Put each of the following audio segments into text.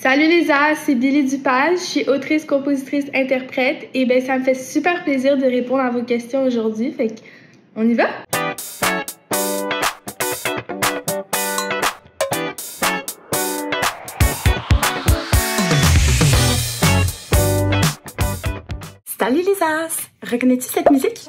Salut les As, c'est Billy Dupage, je suis autrice, compositrice, interprète et ça me fait super plaisir de répondre à vos questions aujourd'hui, fait qu'on y va? Salut les As! Reconnais-tu cette musique?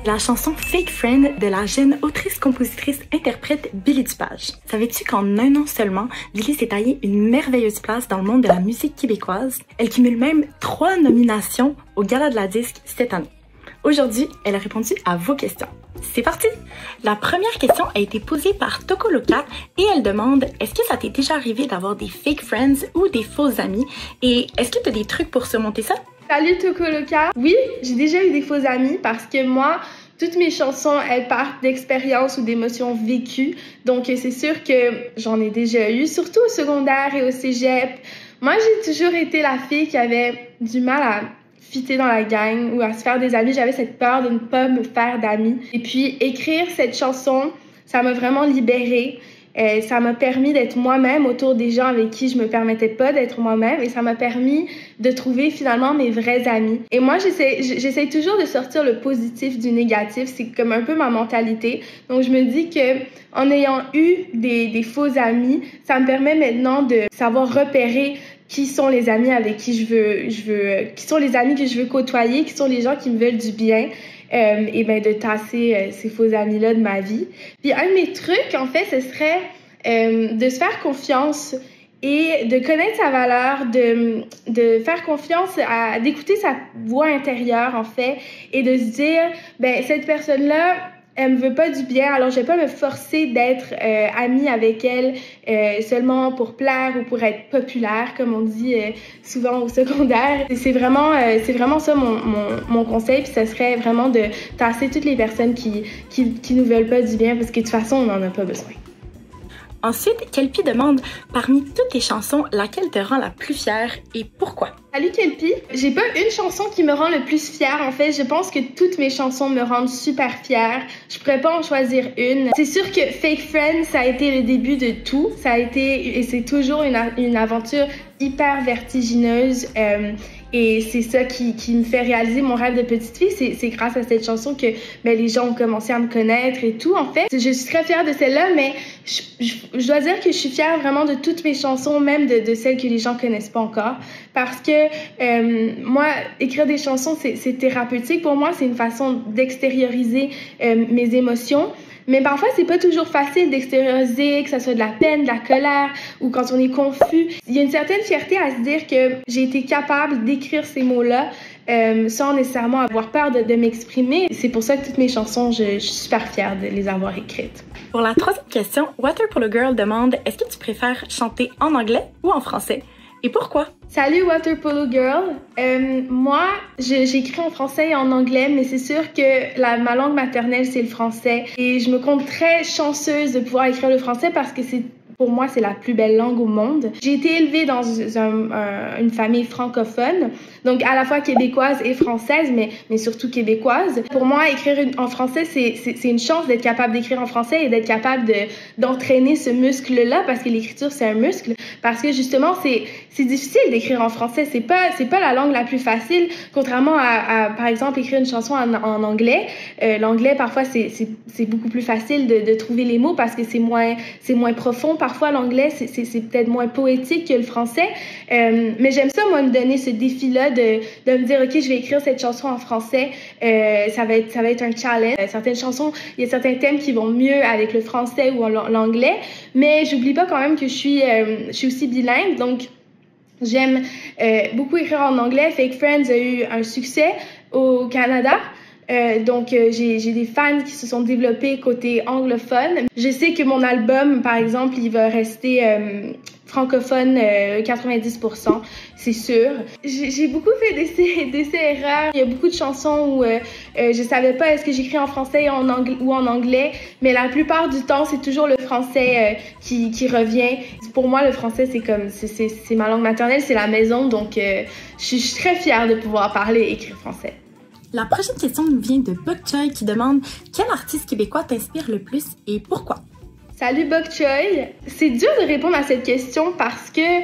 La chanson Fake Friend de la jeune autrice-compositrice-interprète Billy Dupage. Savais-tu qu'en un an seulement, Billy s'est taillé une merveilleuse place dans le monde de la musique québécoise? Elle cumule même 3 nominations au Gala de la Disque cette année. Aujourd'hui, elle a répondu à vos questions. C'est parti! La première question a été posée par Tokoloka et elle demande « Est-ce que ça t'est déjà arrivé d'avoir des fake friends ou des faux amis? Et est-ce que tu as des trucs pour surmonter ça? » Salut Tokoloka! Oui, j'ai déjà eu des faux amis parce que moi, toutes mes chansons, elles partent d'expériences ou d'émotions vécues. Donc, c'est sûr que j'en ai déjà eu, surtout au secondaire et au cégep. Moi, j'ai toujours été la fille qui avait du mal à fitter dans la gang ou à se faire des amis. J'avais cette peur de ne pas me faire d'amis. Et puis, écrire cette chanson, ça m'a vraiment libérée. Ça m'a permis d'être moi-même autour des gens avec qui je me permettais pas d'être moi-même et ça m'a permis de trouver finalement mes vrais amis. Et moi, j'essaie toujours de sortir le positif du négatif. C'est comme un peu ma mentalité. Donc, je me dis que en ayant eu des faux amis, ça me permet maintenant de savoir repérer qui sont les amis avec qui qui sont les amis que je veux côtoyer, qui sont les gens qui me veulent du bien. Et de tasser ces faux amis-là de ma vie. Puis un de mes trucs, en fait, ce serait de se faire confiance et de connaître sa valeur, de faire confiance d'écouter sa voix intérieure, en fait, et de se dire, cette personne-là, elle me veut pas du bien, alors je vais pas me forcer d'être amie avec elle seulement pour plaire ou pour être populaire, comme on dit souvent au secondaire. C'est vraiment ça mon conseil, puis ça serait vraiment de tasser toutes les personnes qui nous veulent pas du bien, parce que de toute façon, on en a pas besoin. Ensuite, Kelpie demande, parmi toutes tes chansons, laquelle te rend la plus fière et pourquoi? Salut Kelpie! J'ai pas une chanson qui me rend le plus fière. En fait, je pense que toutes mes chansons me rendent super fière. Je pourrais pas en choisir une. C'est sûr que Fake Friend, ça a été le début de tout. Ça a été et c'est toujours une aventure hyper vertigineuse. Et c'est ça qui me fait réaliser mon rêve de petite fille. C'est grâce à cette chanson que les gens ont commencé à me connaître et tout, en fait. Je suis très fière de celle-là, mais je dois dire que je suis fière vraiment de toutes mes chansons, même de celles que les gens connaissent pas encore. Parce que moi, écrire des chansons, c'est thérapeutique. Pour moi, c'est une façon d'extérioriser mes émotions. Mais parfois, c'est pas toujours facile d'extérioriser, que ça soit de la peine, de la colère ou quand on est confus. Il y a une certaine fierté à se dire que j'ai été capable d'écrire ces mots-là sans nécessairement avoir peur de m'exprimer. C'est pour ça que toutes mes chansons, je suis super fière de les avoir écrites. Pour la troisième question, Waterpolo Girl demande, est-ce que tu préfères chanter en anglais ou en français? Et pourquoi? Salut Waterpolo Girl! Moi, j'écris en français et en anglais, mais c'est sûr que ma langue maternelle, c'est le français. Et je me compte très chanceuse de pouvoir écrire le français parce que pour moi, c'est la plus belle langue au monde. J'ai été élevée dans une famille francophone, donc à la fois québécoise et française, mais surtout québécoise. Pour moi, écrire en français, c'est une chance d'être capable d'écrire en français et d'être capable d'entraîner ce muscle-là, parce que l'écriture, c'est un muscle. Parce que justement, c'est difficile d'écrire en français. C'est pas la langue la plus facile, contrairement à par exemple, écrire une chanson en anglais. L'anglais, parfois, c'est beaucoup plus facile de trouver les mots parce que c'est moins profond. Parfois, l'anglais, c'est peut-être moins poétique que le français. Mais j'aime ça, moi, me donner ce défi-là de me dire, OK, je vais écrire cette chanson en français. Ça va être un challenge. Certaines chansons, il y a certains thèmes qui vont mieux avec le français ou l'anglais. Mais j'oublie pas quand même que je suis aussi bilingue. Donc, j'aime beaucoup écrire en anglais. Fake Friends a eu un succès au Canada. Donc, j'ai des fans qui se sont développés côté anglophone. Je sais que mon album, par exemple, il va rester francophone 90%, c'est sûr. J'ai beaucoup fait d'essais-erreurs. Il y a beaucoup de chansons où je savais pas est-ce que j'écris en français ou en anglais, mais la plupart du temps, c'est toujours le français qui revient. Pour moi, le français, c'est ma langue maternelle, c'est la maison, donc je suis très fière de pouvoir parler et écrire français. La prochaine question nous vient de Bok Choy qui demande quel artiste québécois t'inspire le plus et pourquoi? Salut Bok Choy! C'est dur de répondre à cette question parce que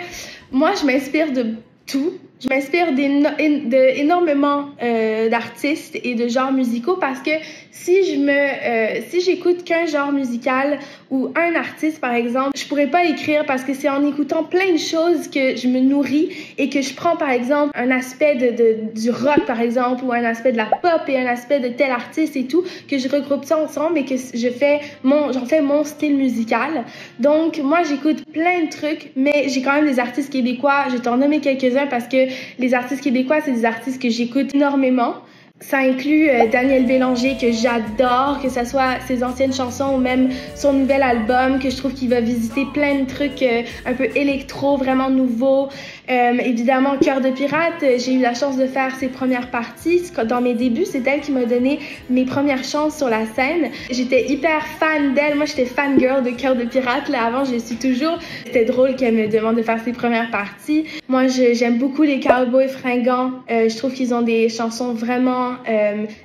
moi, je m'inspire de tout. Je m'inspire énormément d'artistes et de genres musicaux parce que si j'écoute qu'un genre musical ou un artiste, par exemple, je pourrais pas écrire parce que c'est en écoutant plein de choses que je me nourris et que je prends, par exemple, un aspect du rock, par exemple, ou un aspect de la pop et un aspect de tel artiste et tout, que je regroupe ça ensemble et que j'en fais mon style musical. Donc, moi, j'écoute plein de trucs, mais j'ai quand même des artistes québécois. Je vais t'en nommer quelques-uns parce que les artistes québécois, c'est des artistes que j'écoute énormément. Ça inclut Daniel Bélanger, que j'adore, que ce soit ses anciennes chansons ou même son nouvel album, que je trouve qu'il va visiter plein de trucs un peu électro, vraiment nouveaux. Évidemment, Cœur de pirate, j'ai eu la chance de faire ses premières parties. Dans mes débuts, c'est elle qui m'a donné mes premières chances sur la scène. J'étais hyper fan d'elle. Moi, j'étais fangirl de Cœur de pirate. Là, avant, je le suis toujours. C'était drôle qu'elle me demande de faire ses premières parties. Moi, j'aime beaucoup les Cowboys Fringants. Je trouve qu'ils ont des chansons vraiment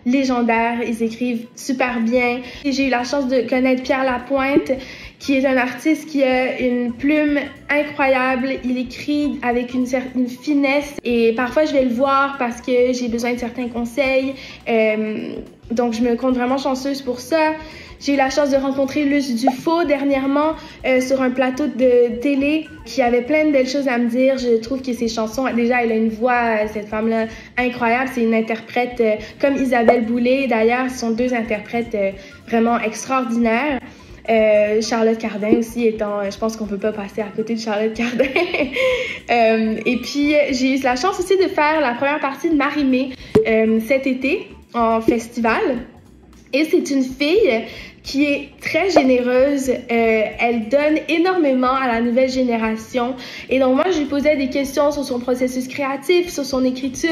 légendaires. Ils écrivent super bien. Et j'ai eu la chance de connaître Pierre Lapointe, qui est un artiste qui a une plume incroyable. Il écrit avec une certaine finesse et parfois je vais le voir parce que j'ai besoin de certains conseils. Donc je me compte vraiment chanceuse pour ça. J'ai eu la chance de rencontrer Luce Dufaux dernièrement sur un plateau de télé qui avait plein de belles choses à me dire. Je trouve que ses chansons, déjà elle a une voix, cette femme-là, incroyable. C'est une interprète comme Isabelle Boulay. D'ailleurs, ce sont deux interprètes vraiment extraordinaires. Charlotte Cardin aussi étant, je pense qu'on peut pas passer à côté de Charlotte Cardin. Et puis j'ai eu la chance aussi de faire la première partie de Marie-Mé cet été en festival. Et c'est une fille qui est très généreuse. Elle donne énormément à la nouvelle génération. Et donc moi, je lui posais des questions sur son processus créatif, sur son écriture,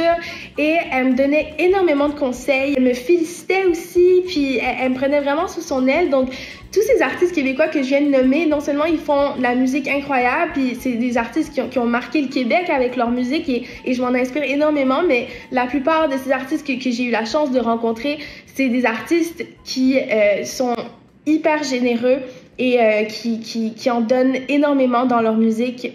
et elle me donnait énormément de conseils. Elle me félicitait aussi, puis elle me prenait vraiment sous son aile. Donc tous ces artistes québécois que je viens de nommer, non seulement ils font de la musique incroyable, puis c'est des artistes qui ont marqué le Québec avec leur musique et je m'en inspire énormément, mais la plupart de ces artistes que j'ai eu la chance de rencontrer, c'est des artistes qui sont hyper généreux et qui en donnent énormément dans leur musique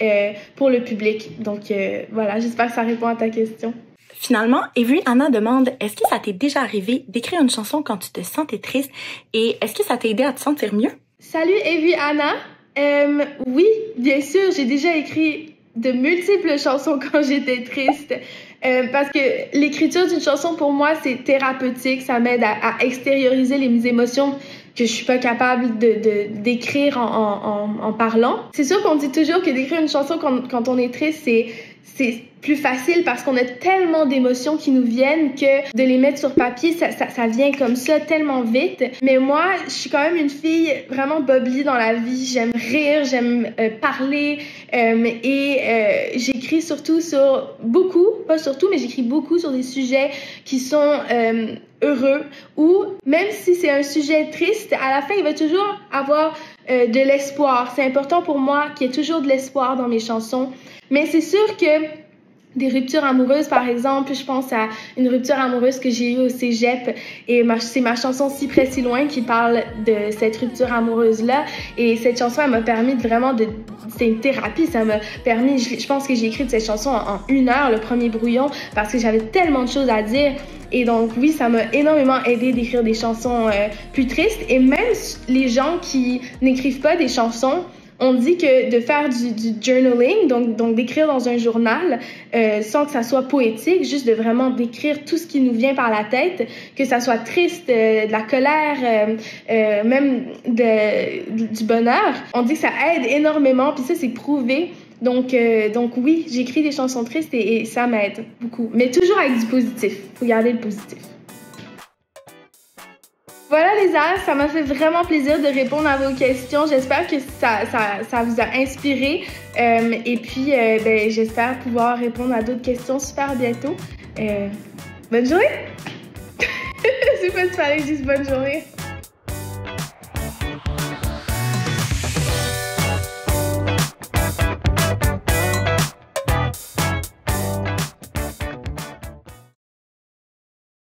pour le public. Donc voilà, j'espère que ça répond à ta question. Finalement, Avery Anna demande, est-ce que ça t'est déjà arrivé d'écrire une chanson quand tu te sentais triste et est-ce que ça t'a aidé à te sentir mieux? Salut Avery Anna! Oui, bien sûr, j'ai déjà écrit de multiples chansons quand j'étais triste. Parce que l'écriture d'une chanson, pour moi, c'est thérapeutique. Ça m'aide à extérioriser les émotions que je suis pas capable d'écrire en parlant. C'est sûr qu'on dit toujours que d'écrire une chanson quand on est triste, c'est plus facile parce qu'on a tellement d'émotions qui nous viennent que de les mettre sur papier, ça vient comme ça tellement vite. Mais moi, je suis quand même une fille vraiment bubbly dans la vie. J'aime rire, j'aime parler et j'écris surtout sur beaucoup, pas surtout, mais j'écris beaucoup sur des sujets qui sont heureux ou même si c'est un sujet triste, à la fin, il va toujours avoir de l'espoir. C'est important pour moi qu'il y ait toujours de l'espoir dans mes chansons. Mais c'est sûr que des ruptures amoureuses, par exemple, je pense à une rupture amoureuse que j'ai eue au cégep et c'est ma chanson Si près si loin qui parle de cette rupture amoureuse-là et cette chanson, elle m'a permis c'est une thérapie, ça m'a permis, je pense que j'ai écrit cette chanson en 1 heure, le premier brouillon, parce que j'avais tellement de choses à dire. Et donc, oui, ça m'a énormément aidé d'écrire des chansons plus tristes. Et même les gens qui n'écrivent pas des chansons, on dit que de faire du journaling, donc d'écrire dans un journal, sans que ça soit poétique, juste de vraiment d'écrire tout ce qui nous vient par la tête, que ça soit triste, de la colère, même du bonheur. On dit que ça aide énormément, puis ça, c'est prouvé. Donc oui, j'écris des chansons tristes et ça m'aide beaucoup. Mais toujours avec du positif. Faut garder le positif. Voilà les As, ça m'a fait vraiment plaisir de répondre à vos questions. J'espère que ça vous a inspiré. Et puis, j'espère pouvoir répondre à d'autres questions super bientôt. Bonne journée! Je sais pas si fallait que je dise bonne journée.